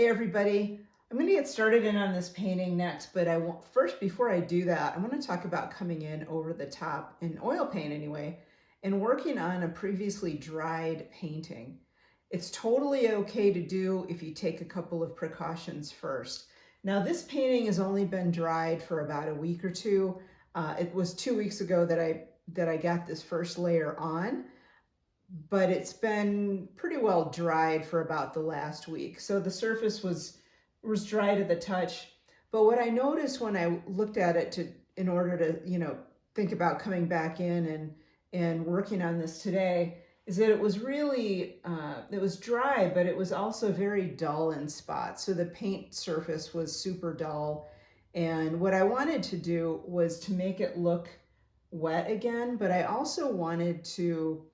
everybody. I'm going to get started in on this painting next, but first, before I do that, I want to talk about coming in over the top, in oil paint anyway, and working on a previously dried painting. It's totally okay to do if you take a couple of precautions first. Now, this painting has only been dried for about a week or two. It was 2 weeks ago that I got this first layer on, but it's been pretty well dried for about the last week. So the surface was dry to the touch. But what I noticed when I looked at it in order to, think about coming back in and working on this today, is that it was really, it was dry, but it was also very dull in spots. So the paint surface was super dull. And what I wanted to do was to make it look wet again, but I also wanted to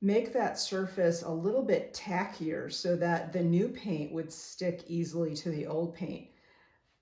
make that surface a little bit tackier so that the new paint would stick easily to the old paint.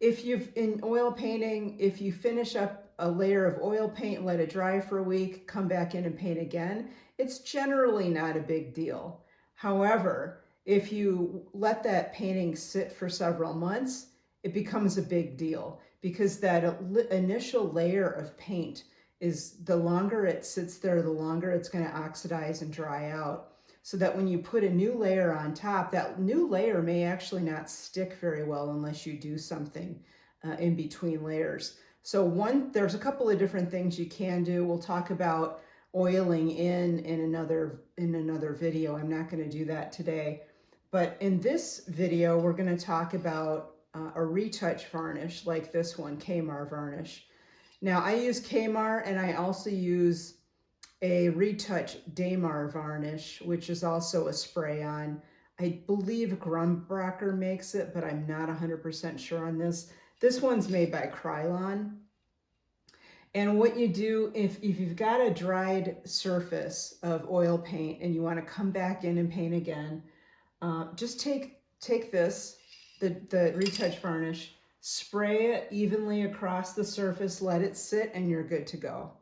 In oil painting, if you finish up a layer of oil paint, let it dry for a week, come back in and paint again, it's generally not a big deal. However, if you let that painting sit for several months, it becomes a big deal because that initial layer of paint is, the longer it sits there, the longer it's going to oxidize and dry out. So that when you put a new layer on top, that new layer may actually not stick very well unless you do something in between layers. So there's a couple of different things you can do. We'll talk about oiling in another video. I'm not going to do that today. But in this video, we're going to talk about a retouch varnish like this one, Kmar varnish. Now I use Kmar, and I also use a retouch Damar varnish, which is also a spray-on. I believe Grumbracher makes it, but I'm not 100% sure on this. This one's made by Krylon. And what you do, if you've got a dried surface of oil paint and you want to come back in and paint again, just take this, the retouch varnish, spray it evenly across the surface, let it sit, and you're good to go.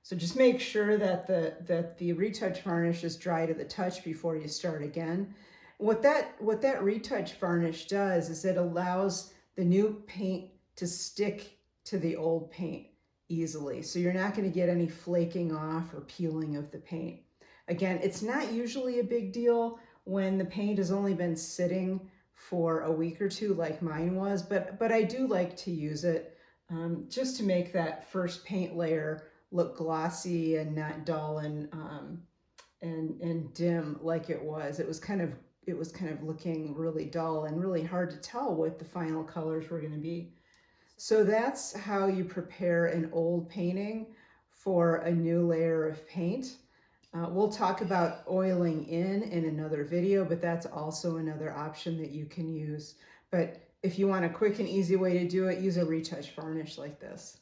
So just make sure that the retouch varnish is dry to the touch before you start again. What that retouch varnish does is it allows the new paint to stick to the old paint easily. So you're not going to get any flaking off or peeling of the paint. Again, it's not usually a big deal when the paint has only been sitting for a week or two like mine was, but I do like to use it just to make that first paint layer look glossy and not dull and dim like it was. It was kind of looking really dull and really hard to tell what the final colors were going to be. So that's how you prepare an old painting for a new layer of paint. We'll talk about oiling in another video, but that's also another option that you can use. But if you want a quick and easy way to do it, use a retouch varnish like this.